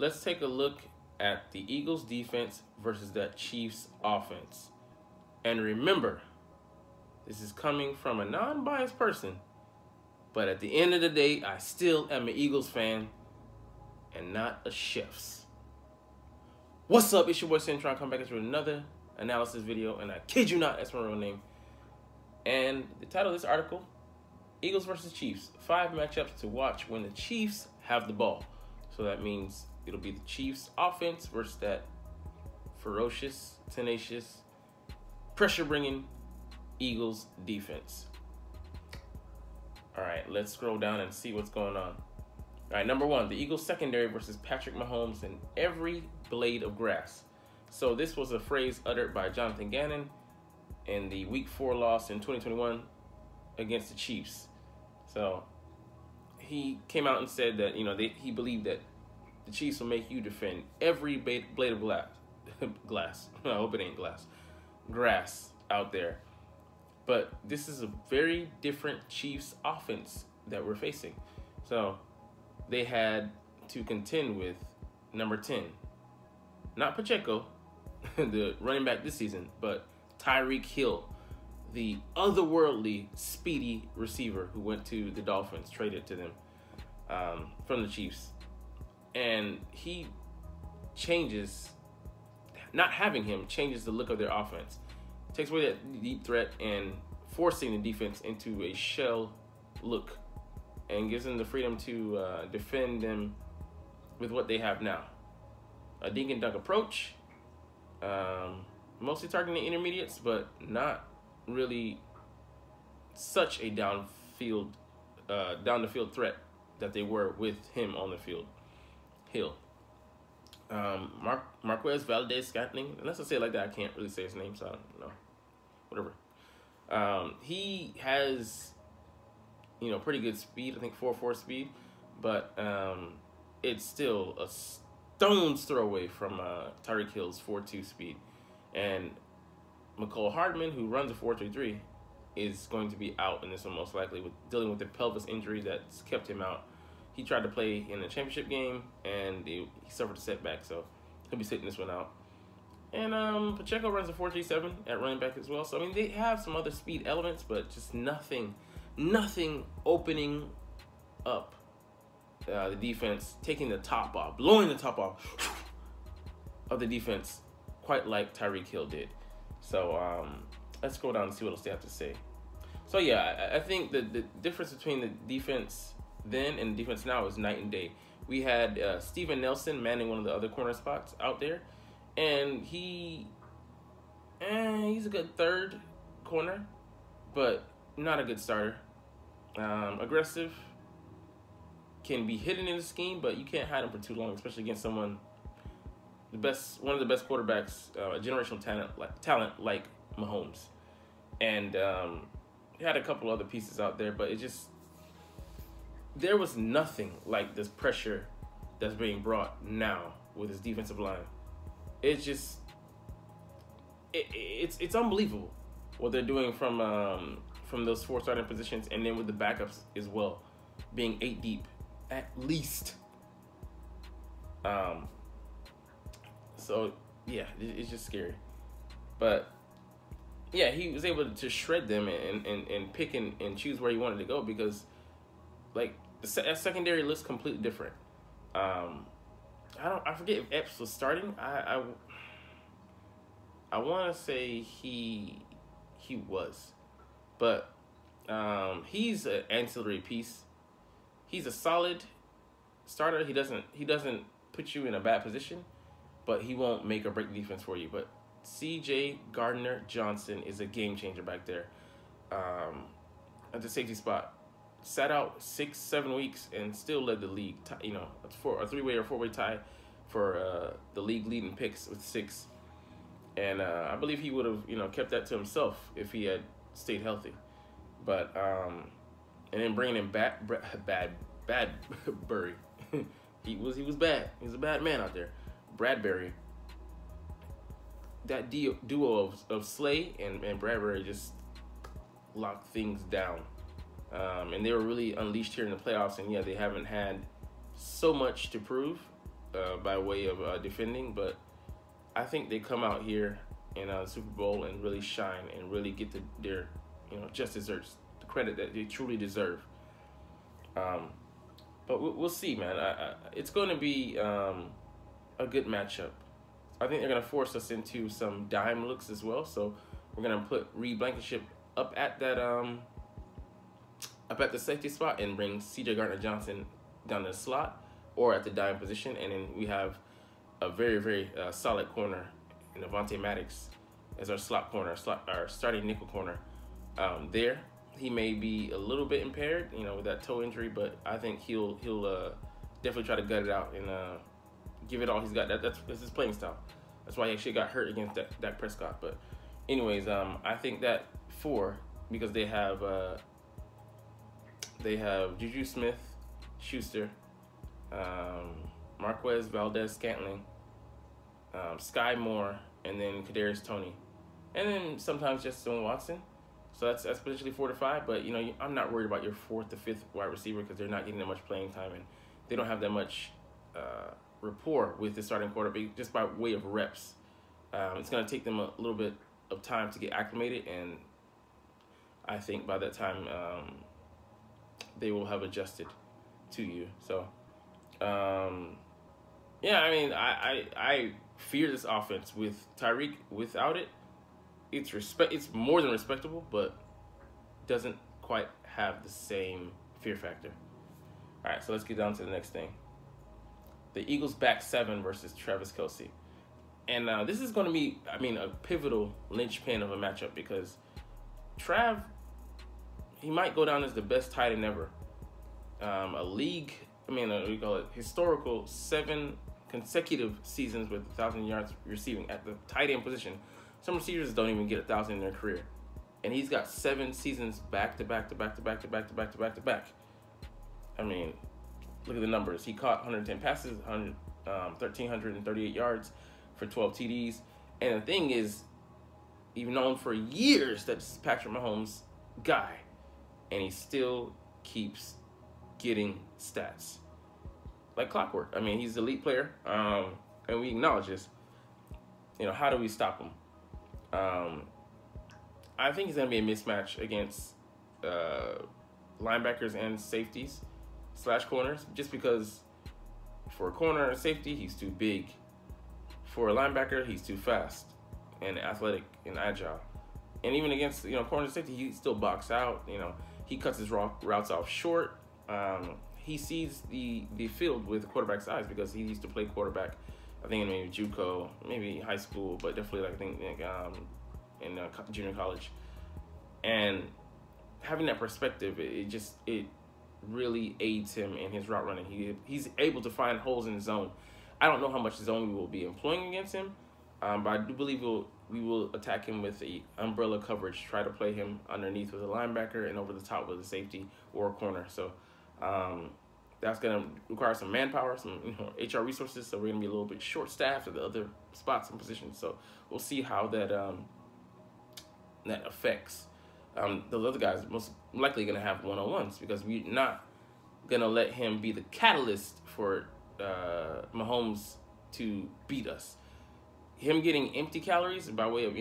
let's take a look at the Eagles defense versus that Chiefs offense. And remember, this is coming from a non-biased person, but at the end of the day, I still am an Eagles fan and not a Chefs. What's up? It's your boy Cintron. Come back with another analysis video, and I kid you not, that's my real name. And the title of this article, Eagles versus Chiefs, 5 matchups to watch when the Chiefs have the ball. So that means it'll be the Chiefs offense versus that ferocious, tenacious, pressure-bringing Eagles defense. All right, let's scroll down and see what's going on. All right, number 1, the Eagles secondary versus Patrick Mahomes in every blade of grass. So this was a phrase uttered by Jonathan Gannon in the Week 4 loss in 2021 against the Chiefs. So he came out and said that, he believed that the Chiefs will make you defend every blade of glass. I hope it ain't glass. Grass out there. But this is a very different Chiefs offense that we're facing. So they had to contend with number 10. Not Pacheco, the running back this season, but Tyreek Hill, the otherworldly, speedy receiver who went to the Dolphins, traded to them from the Chiefs. And he changes, not having him changes the look of their offense. Takes away that deep threat and forcing the defense into a shell look and gives them the freedom to defend them with what they have now. A dink and dunk approach, mostly targeting intermediates, but not really such a down the field threat that they were with him on the field. Hill. Marquez Valdez-Scantling, unless I say it like that, I can't really say his name, so I don't know. Whatever. He has, pretty good speed. I think 4.4 speed, but it's still a stone's throw away from Tyreek Hill's 4.2 speed. And McCole Hardman, who runs a 4.33, is going to be out in this one most likely, with dealing with the pelvis injury that's kept him out. He tried to play in the championship game, and he suffered a setback, so he'll be sitting this one out. And Pacheco runs a 4.37 at running back as well. So, I mean, they have some other speed elements, but just nothing opening up the defense, taking the top off, blowing the top off of the defense, quite like Tyreek Hill did. So let's go down and see what else they have to say. So, yeah, I think the difference between the defense then and the defense now is night and day. We had Steven Nelson manning one of the other corner spots out there, and he's a good third corner, but not a good starter. Aggressive, can be hidden in the scheme, but you can't hide him for too long, especially against one of the best quarterbacks, a generational talent like Mahomes. And he had a couple other pieces out there, but there was nothing like this pressure that's being brought now with his defensive line. It's unbelievable what they're doing from those 4 starting positions, and then with the backups as well, being 8 deep at least. So yeah, it's just scary. But yeah, he was able to shred them and pick and choose where he wanted to go, because like that secondary looks completely different. I forget if Epps was starting. I want to say he was, but he's an ancillary piece. He's a solid starter. He doesn't put you in a bad position, but he won't make or break the defense for you. But C.J. Gardner-Johnson is a game changer back there at the safety spot. Sat out 6-7 weeks and still led the league. For a 3-way or 4-way tie for the league leading picks with 6. And I believe he would have kept that to himself if he had stayed healthy. But and then bringing in Bradbury, he was bad. He was a bad man out there. Bradbury. That duo of Slay and Bradbury just locked things down. And they were really unleashed here in the playoffs. And yeah, they haven't had so much to prove. by way of defending, but I think they come out here in a Super Bowl and really shine and really get their just desserts the credit that they truly deserve. But we'll see, man. It's going to be a good matchup. I think they're going to force us into some dime looks as well. So we're going to put Reed Blankenship up at the safety spot and bring C.J. Gardner-Johnson down the slot or at the dime position, and then we have a very, very solid corner in Avonte Maddox as our slot corner, our starting nickel corner. There, he may be a little bit impaired, with that toe injury, but I think he'll definitely try to gut it out and give it all he's got. That's his playing style. That's why he actually got hurt against Dak Prescott. But anyways, I think that 4, because they have Juju Smith-Schuster, Marquez Valdez-Scantling, Sky Moore, and then Kadarius Toney, and then sometimes Justin Watson. So that's potentially 4 to 5. But I'm not worried about your 4th to 5th wide receiver because they're not getting that much playing time and they don't have that much rapport with the starting quarterback just by way of reps. It's going to take them a little bit of time to get acclimated, and I think by that time they will have adjusted to you. So yeah, I mean, I fear this offense with Tyreek. Without it, it's more than respectable, but doesn't quite have the same fear factor. All right, so let's get down to the next thing. The Eagles back 7 versus Travis Kelce. And this is going to be, a pivotal linchpin of a matchup because Trav, he might go down as the best tight end ever. We call it historical 7 consecutive seasons with 1,000 yards receiving at the tight end position. Some receivers don't even get 1,000 in their career. And he's got 7 seasons back to back to back to back to back to back to back to back. Look at the numbers. He caught 110 passes, 1,338 yards for 12 TDs. And the thing is, you've known for years that this is Patrick Mahomes' guy. And he still keeps getting stats like clockwork. He's an elite player, and we acknowledge this. How do we stop him? I think it's going to be a mismatch against linebackers and safeties / corners, just because for a corner and safety, he's too big. For a linebacker, he's too fast and athletic and agile. And even against, corner and safety, he still box out. He cuts his routes off short. He sees the field with the quarterback's eyes because he used to play quarterback, I think in maybe JUCO, maybe high school, but definitely in junior college. And having that perspective, it really aids him in his route running. He's able to find holes in the zone. I don't know how much zone we will be employing against him, but I do believe we will attack him with the umbrella coverage, try to play him underneath with a linebacker and over the top with a safety or a corner. So that's going to require some manpower, some HR resources. So we're going to be a little bit short-staffed at the other spots and positions. So we'll see how that affects those other guys. Most likely going to have one-on-ones because we're not going to let him be the catalyst for Mahomes to beat us. Him getting empty calories by way of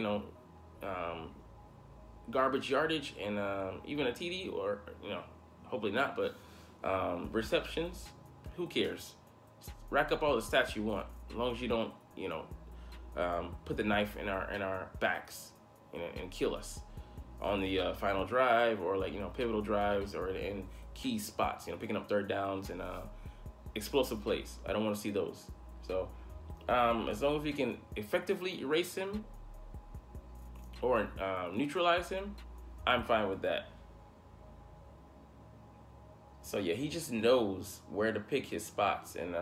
garbage yardage and even a TD or hopefully not, but receptions, who cares? Rack up all the stats you want, as long as you don't put the knife in our backs and kill us on the final drive or pivotal drives or in key spots, picking up third downs and explosive plays. I don't want to see those. So as long as we can effectively erase him or neutralize him, I'm fine with that. So yeah, he just knows where to pick his spots, and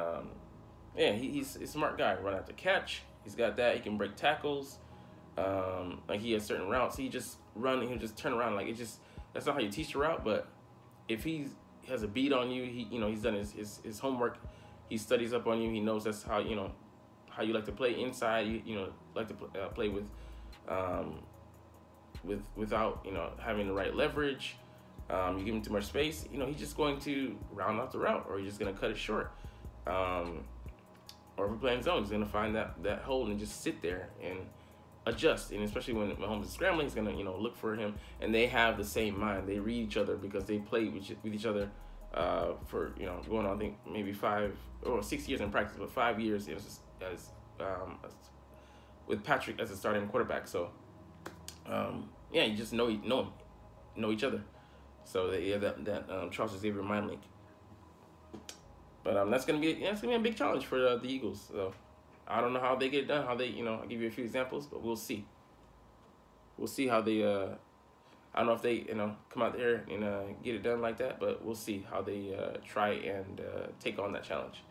he's a smart guy. Run after catch, he's got that. He can break tackles. He has certain routes. He'll just turn around. That's not how you teach the route. But if he has a beat on you, he's done his homework. He studies up on you. He knows that's how how you like to play inside. You like to play without having the right leverage. You give him too much space, he's just going to round out the route, or he's just going to cut it short. or if we're playing zone, he's going to find that hole and just sit there and adjust. And especially when Mahomes is scrambling, he's going to look for him. And they have the same mind. They read each other because they played with each other for going on, I think maybe 5 or 6 years in practice, but 5 years as with Patrick as a starting quarterback. So yeah, you just know each other. So yeah, that Charles Xavier mind link. But that's gonna be a big challenge for the Eagles. So I don't know how they get it done. How they I'll give you a few examples, but we'll see. We'll see how they. I don't know if they come out there and get it done like that, but we'll see how they try and take on that challenge.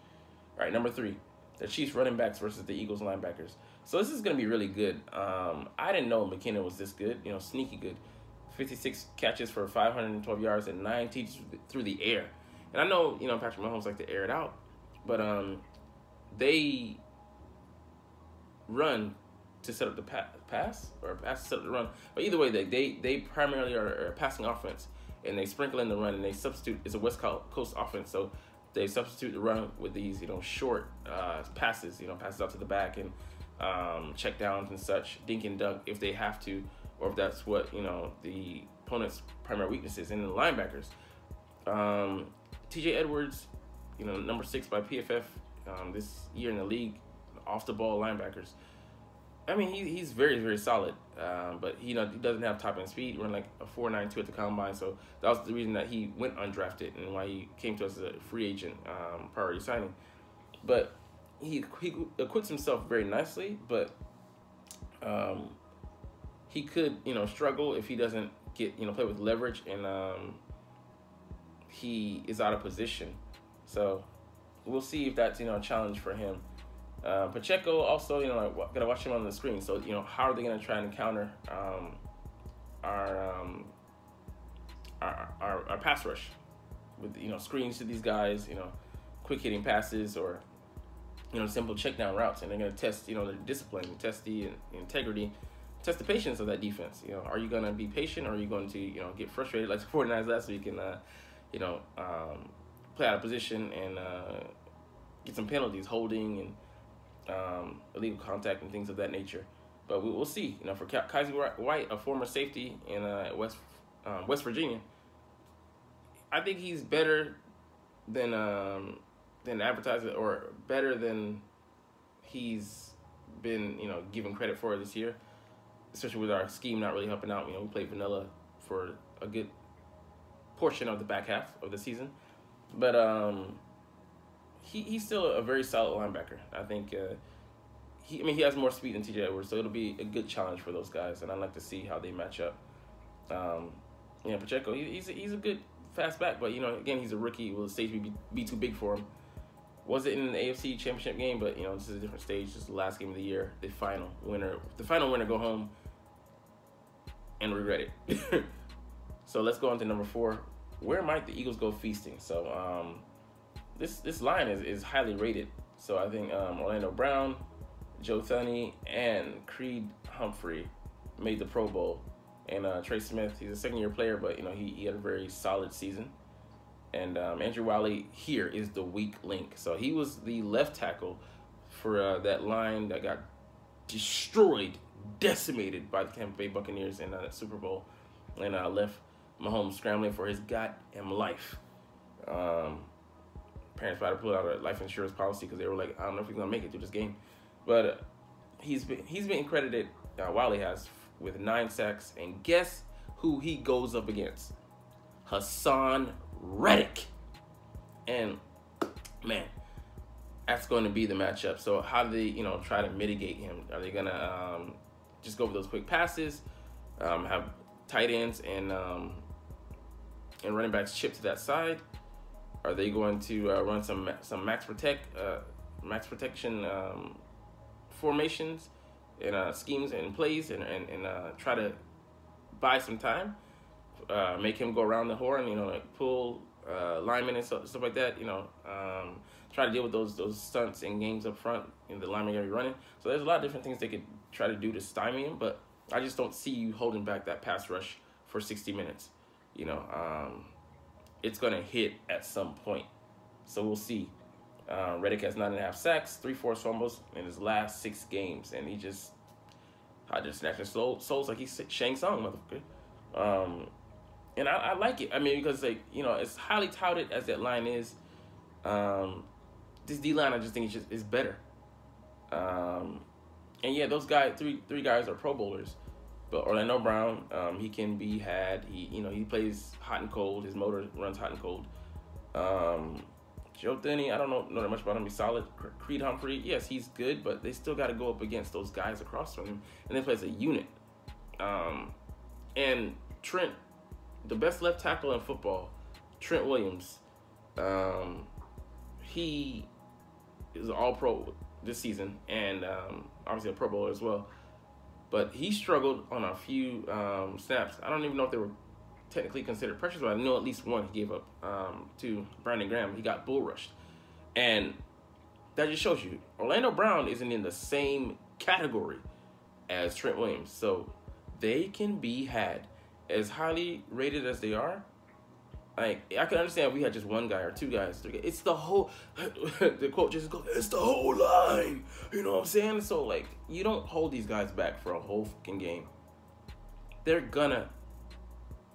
All right, number 3, the Chiefs running backs versus the Eagles linebackers. So this is gonna be really good. I didn't know McKinnon was this good. Sneaky good. 56 catches for 512 yards and 9 TDs through the air. And I know, Patrick Mahomes like to air it out, but they run to set up the pass, or pass to set up the run. But either way, they primarily are a passing offense, and they sprinkle in the run, and they substitute. It's a West Coast offense, so they substitute the run with these, short passes, passes out to the back and check downs and such, dink and dunk if they have to, or if that's what, the opponent's primary weakness is. And the linebackers, TJ Edwards, number 6 by PFF this year in the league, off the ball linebackers. I mean, he's very, very solid, but he doesn't have top end speed. Run like a 4.92 at the combine, so that was the reason that he went undrafted and why he came to us as a free agent, priority signing. But he acquits himself very nicely, but he could struggle if he doesn't get play with leverage and he is out of position. So we'll see if that's a challenge for him. Pacheco also, gotta watch him on the screen. So how are they gonna try and counter our pass rush with screens to these guys, quick hitting passes or simple check down routes, and they're gonna test their discipline, test the integrity, test the patience of that defense. Are you gonna be patient, or are you going to get frustrated like the 49ers last week and play out of position and get some penalties, holding and illegal contact and things of that nature. But we'll see. For Kaiser White, a former safety in West Virginia, I think he's better than advertised, or better than he's been given credit for this year, especially with our scheme not really helping out. We played vanilla for a good portion of the back half of the season, but he's still a very solid linebacker. I think he has more speed than TJ Edwards, so it'll be a good challenge for those guys, and I'd like to see how they match up. Pacheco, he's a good fast back, but again, he's a rookie. Will the stage be too big for him? Was it in the AFC Championship game? But this is a different stage. This is the last game of the year. The final winner go home and regret it. So let's go on to number 4. Where might the Eagles go feasting? So this line is highly rated. So I think Orlando Brown, Joe Thuney, and Creed Humphrey made the Pro Bowl. And Trey Smith, he's a second-year player, but he had a very solid season. And Andrew Wiley here is the weak link. So he was the left tackle for that line that got destroyed, decimated by the Tampa Bay Buccaneers in that Super Bowl, and left Mahomes scrambling for his goddamn life. Parents tried to pull out a life insurance policy because they were like, I don't know if he's gonna make it through this game. But he's been credited. Wiley has, with 9 sacks, and guess who he goes up against? Hassan Reddick. And man, that's going to be the matchup. So how do they try to mitigate him? Are they gonna just go for those quick passes, have tight ends and running backs chip to that side? Are they going to run some max protection formations and schemes and plays and try to buy some time, make him go around the horn, pull linemen and stuff like that, try to deal with those stunts and games up front, the linemen going to be running. So there's a lot of different things they could try to do to stymie him, but I just don't see you holding back that pass rush for 60 minutes. It's going to hit at some point. So we'll see. Reddick has 9.5 sacks, 3 forced fumbles in his last 6 games, and he just snatching souls like he's Shang Tsung, motherfucker. And I like it. I mean, because like, you know, as highly touted as that line is, this D line I just think is better. And yeah, those guys, three guys are Pro Bowlers. But Orlando Brown, he can be had. He plays hot and cold. His motor runs hot and cold. Joe Thuney, I don't know that much about him. He's solid. Creed Humphrey, yes, he's good, but they still got to go up against those guys across from him, and they play as a unit. And Trent, the best left tackle in football, Trent Williams, he is an All-Pro this season, and obviously a Pro Bowler as well. But he struggled on a few snaps. I don't even know if they were technically considered pressures, but I know at least one he gave up to Brandon Graham. He got bull rushed. And that just shows you, Orlando Brown isn't in the same category as Trent Williams. So they can be had. As highly rated as they are, like, I can understand if we had just one guy or two guys. It's the whole, the quote just goes, it's the whole line. You know what I'm saying? So, like, you don't hold these guys back for a whole fucking game. They're gonna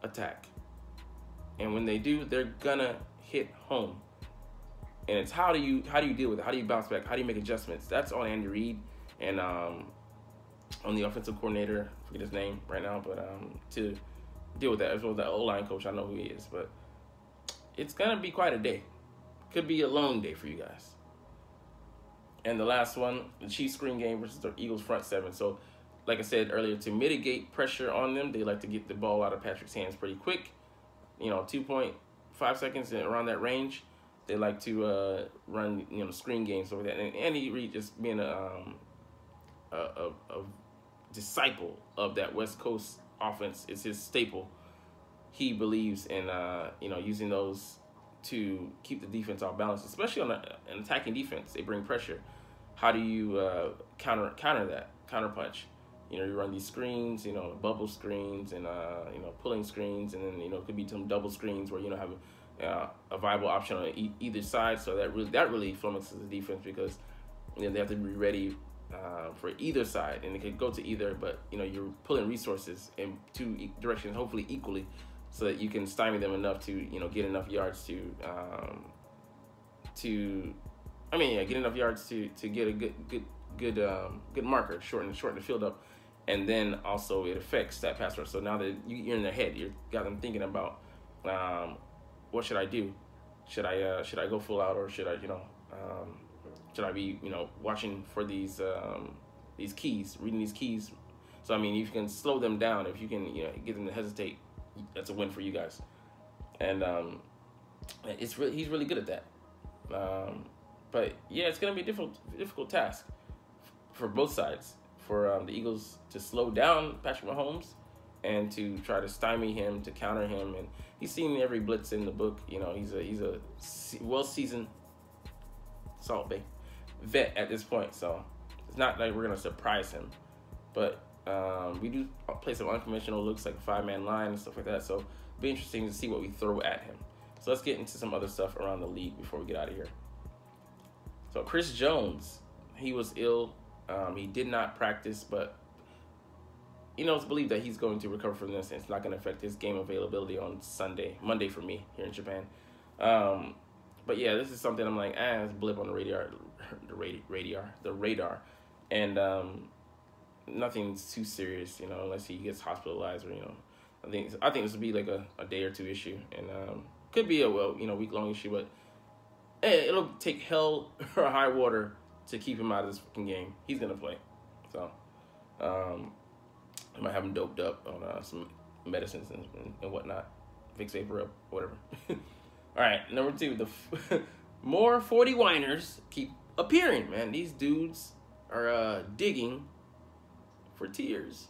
attack. And when they do, they're gonna hit home. And it's how do you deal with it? How do you bounce back? How do you make adjustments? That's on Andy Reid and on the offensive coordinator, I forget his name right now, but to deal with that, as well as that O-line coach, I know who he is, but it's gonna be quite a day. Could be a long day for you guys. And the last one, the Chiefs screen game versus the Eagles front seven. So, like I said earlier, to mitigate pressure on them, they like to get the ball out of Patrick's hands pretty quick. 2.5 seconds around that range. They like to run, screen games over that. And Andy Reid, just being a disciple of that West Coast offense, is his staple. He believes in using those to keep the defense off balance, especially on an attacking defense. They bring pressure. How do you counter that, counter punch? You run these screens, bubble screens and pulling screens, and then it could be some double screens where have a viable option on either side. So that really flummoxes the defense, because they have to be ready for either side, and it could go to either, but you're pulling resources in two directions, hopefully equally, so that you can stymie them enough to get enough yards to get enough yards to get a good marker, shorten the field up, and then also it affects that pass rush. So now that you're in their head, you got them thinking about what should I do? Should I go full out, or should I should I be watching for these keys, reading these keys? So if you can slow them down, if you can get them to hesitate, that's a win for you guys. And he's really good at that. But yeah, it's gonna be a difficult task for both sides, for the Eagles to slow down Patrick Mahomes and to try to stymie him, to counter him. And he's seen every blitz in the book. He's a well-seasoned Salt Bay vet at this point, so it's not like we're gonna surprise him. But we do play some unconventional looks, like a 5-man line and stuff like that. So it'll be interesting to see what we throw at him. So let's get into some other stuff around the league before we get out of here. So Chris Jones, he was ill. He did not practice, but it's believed that he's going to recover from this, and it's not going to affect his game availability on Monday for me here in Japan. But yeah, this is something I'm like, it's a blip on the radar, and nothing's too serious, unless he gets hospitalized, or I think this would be like a day or two issue, and could be a week-long issue, but it'll take hell or high water to keep him out of this fucking game. He's gonna play, so I might have him doped up on some medicines and whatnot, Vicks Vapor Rub, whatever. All right, number 2, the more 40 whiners keep appearing, man. These dudes are digging for tears.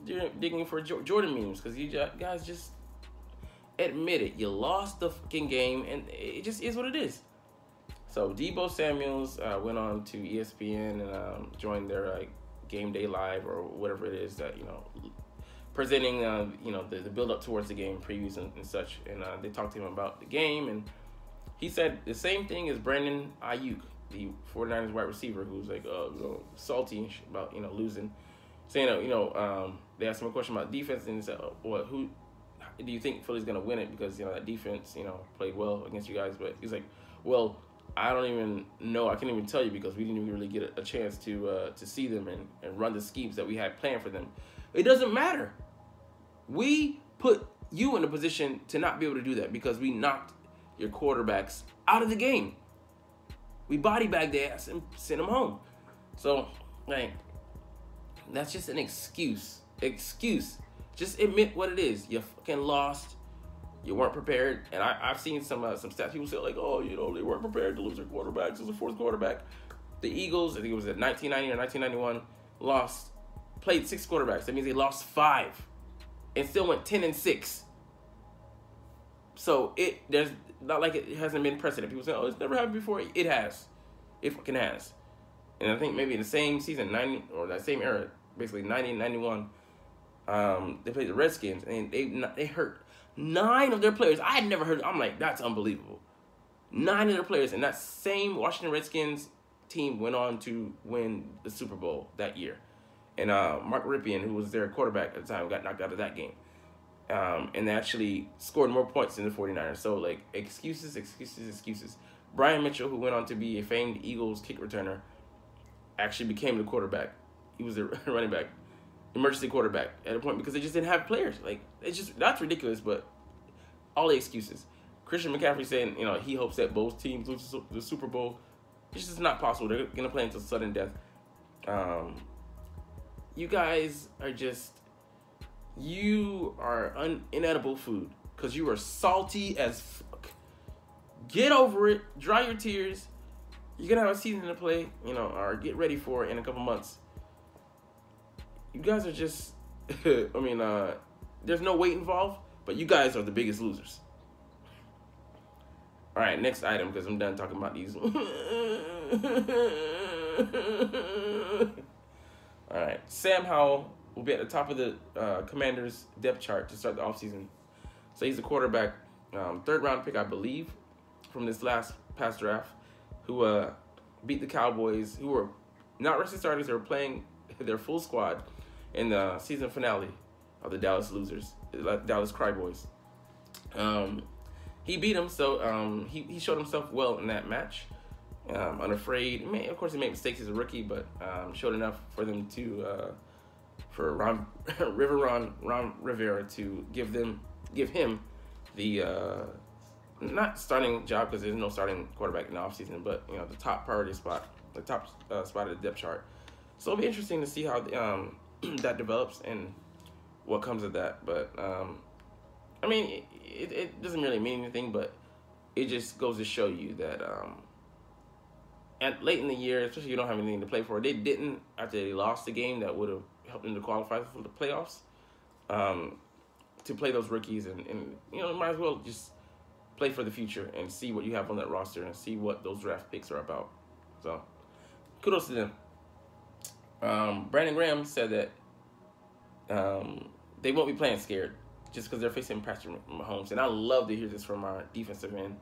Digging for Jordan memes, because you guys just admit it. You lost the fucking game, and it just is what it is. So Deebo Samuels went on to ESPN and joined their Game Day Live, or whatever it is that presenting the build up towards the game, previews and such. And they talked to him about the game, and He said the same thing as Brandon Ayuk, the 49ers wide receiver, who's like salty about losing, saying they asked him a question about defense, and he said, who do you think Philly's gonna win it, because that defense played well against you guys, but he's like, well, I don't even know, I can't even tell you, because we didn't even really get a chance to see them and run the schemes that we had planned for them. It doesn't matter. We put you in a position to not be able to do that because we knocked your quarterbacks out of the game. We body bagged their ass and sent them home. So, like, that's just an excuse. Just admit what it is. You fucking lost. You weren't prepared. And I've seen some stats. People say, like, oh, they weren't prepared to lose their quarterbacks as a fourth quarterback. The Eagles, I think it was at 1990 or 1991, played 6 quarterbacks. That means they lost 5 and still went 10-6. So there's not like it hasn't been precedent. People say, oh, it's never happened before. It has. It fucking has. And I think maybe in the same season, that same era, basically 90 and 91, they played the Redskins, and they hurt 9 of their players. I had never heard. I'm like, that's unbelievable. 9 of their players, and that same Washington Redskins team went on to win the Super Bowl that year. And Mark Ripien, who was their quarterback at the time, got knocked out of that game. And they actually scored more points than the 49ers. So, like, excuses. Brian Mitchell, who went on to be a famed Eagles kick returner, actually became the quarterback. He was the running back, emergency quarterback at a point, because they just didn't have players. Like, that's ridiculous, but all the excuses. Christian McCaffrey saying, he hopes that both teams lose the Super Bowl. It's just not possible. They're going to play until sudden death. You guys are just... You are inedible food because you are salty as fuck. Get over it. Dry your tears. You're going to have a season to play, or get ready for it in a couple months. You guys are just, there's no weight involved, but you guys are the biggest losers. All right, next item, because I'm done talking about these. All right, Sam Howell will be at the top of the Commanders' depth chart to start the offseason. So he's a quarterback, 3rd-round pick, I believe, from this past draft, who beat the Cowboys, who were not resting starters. They were playing their full squad in the season finale of the Dallas Cryboys. He beat them, so he showed himself well in that match. Unafraid. Of course, he made mistakes as a rookie, but showed enough for them to... for Ron Rivera to give him the not starting job, because there's no starting quarterback in the offseason, but the top priority spot, the top spot of the depth chart. So it'll be interesting to see how that develops and what comes of that. But it doesn't really mean anything, but it just goes to show you that late in the year, especially if you don't have anything to play for, they didn't, after they lost the game that would have help them to qualify for the playoffs, to play those rookies, and might as well just play for the future and see what you have on that roster and see what those draft picks are about. So, kudos to them. Brandon Graham said that they won't be playing scared just because they're facing Patrick Mahomes, and I love to hear this from our defensive end,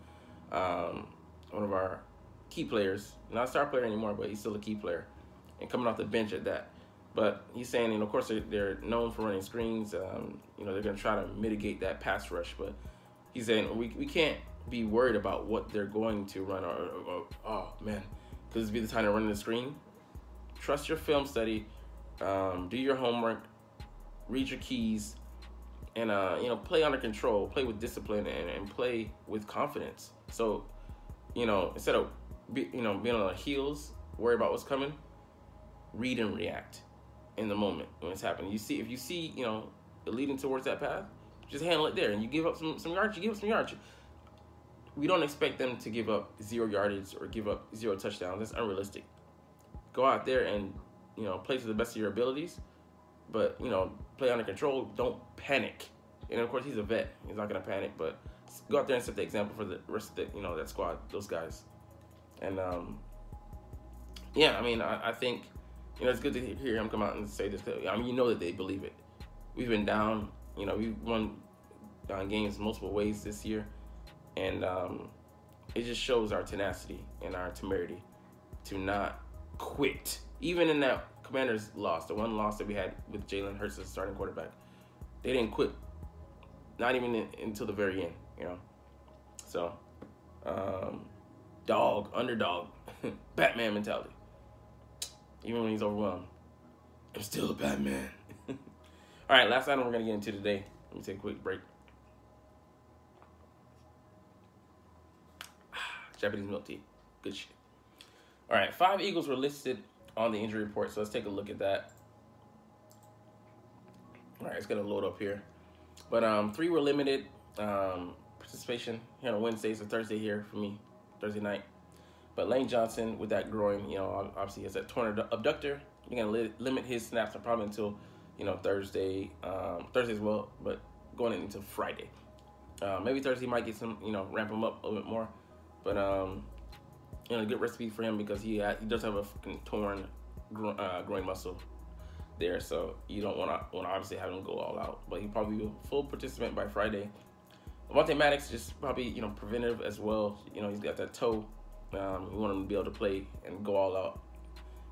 one of our key players, not a star player anymore, but he's still a key player, and coming off the bench at that. But he's saying, of course, they're known for running screens. They're going to try to mitigate that pass rush. But he's saying we can't be worried about what they're going to run. Oh, man, because it's be the time to run the screen. Trust your film study. Do your homework. Read your keys. And, play under control. Play with discipline and play with confidence. So, instead of, being on our heels, worry about what's coming, read and react in the moment when it's happening. If you see, leading towards that path, just handle it there. And you give up some yards, you give up some yards. We don't expect them to give up 0 yardage or give up 0 touchdowns. That's unrealistic. Go out there and, play to the best of your abilities, but, play under control. Don't panic. And of course, he's a vet. He's not going to panic, but go out there and set the example for the rest of the, that squad, those guys. And, I think, it's good to hear him come out and say this. That they believe it. We've been down. We've won games multiple ways this year. And, it just shows our tenacity and our temerity to not quit. Even in that Commanders loss, the one loss that we had with Jalen Hurts as starting quarterback, they didn't quit. Not even until the very end, you know. So, underdog, Batman mentality. Even when he's overwhelmed, I'm still a Batman. All right, last item we're gonna get into today. Let me take a quick break. Japanese milk tea, good shit. All right, 5 Eagles were listed on the injury report, so let's take a look at that. All right, it's gonna load up here. But 3 were limited participation here on Wednesday, so Thursday here for me, Thursday night. But Lane Johnson with that groin, you know, obviously has that torn abductor. You're gonna limit his snaps probably until, you know, Thursday as well, but going into Friday. Maybe Thursday might get some, you know, ramp him up a little bit more. But you know, good recipe for him because he does have a fucking torn groin muscle there, so you don't want to obviously have him go all out. But he probably be a full participant by Friday. Avonte Maddox just probably, you know, preventative as well. You know, he's got that toe. You want him to be able to play and go all out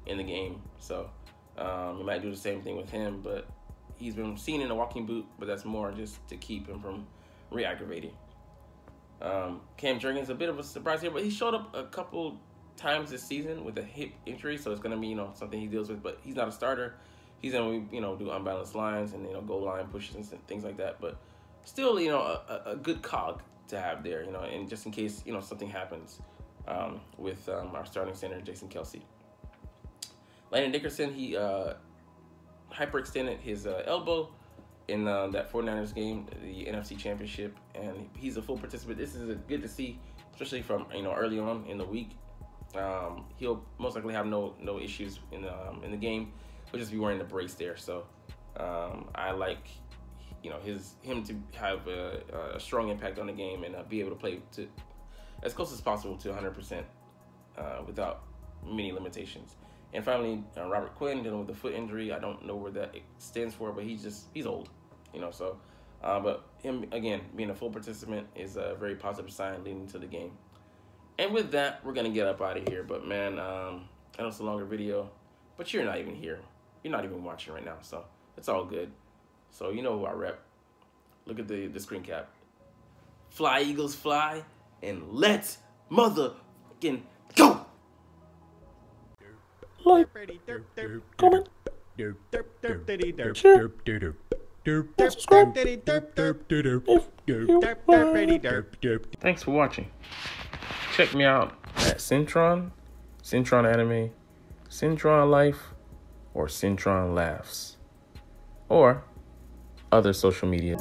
in the game. So you might do the same thing with him, but he's been seen in a walking boot, but that's more just to keep him from re-aggravating. Cam Jurgens, a bit of a surprise here, but he showed up a couple times this season with a hip injury, so it's going to be, you know, something he deals with, but he's not a starter. He's going to, you know, do unbalanced lines and, you know, goal line pushes and things like that, but still, you know, a good cog to have there, you know, and just in case, you know, something happens with our starting center, Jason Kelsey. Landon Dickerson, he hyperextended his elbow in that 49ers game, the NFC Championship, and he's a full participant. This is good to see, especially from, you know, early on in the week. He'll most likely have no issues in the game. We'll just be wearing the brace there. So I like, you know, him to have a strong impact on the game and be able to play to as close as possible to 100% without many limitations. And finally, Robert Quinn dealing with the foot injury. I don't know where that stands for, but he's old, you know. So, but him again being a full participant is a very positive sign leading to the game. And with that, we're gonna get up out of here. But man, I know it's a longer video, but you're not even here. You're not even watching right now, so it's all good. So you know who I rep. Look at the screen cap. Fly Eagles fly, and let's motherfucking go. Like, comment, share, subscribe Thanks for watching. Check me out at Cintron, Cintron Anime, Cintron Life, or Cintron Laughs, or other social media.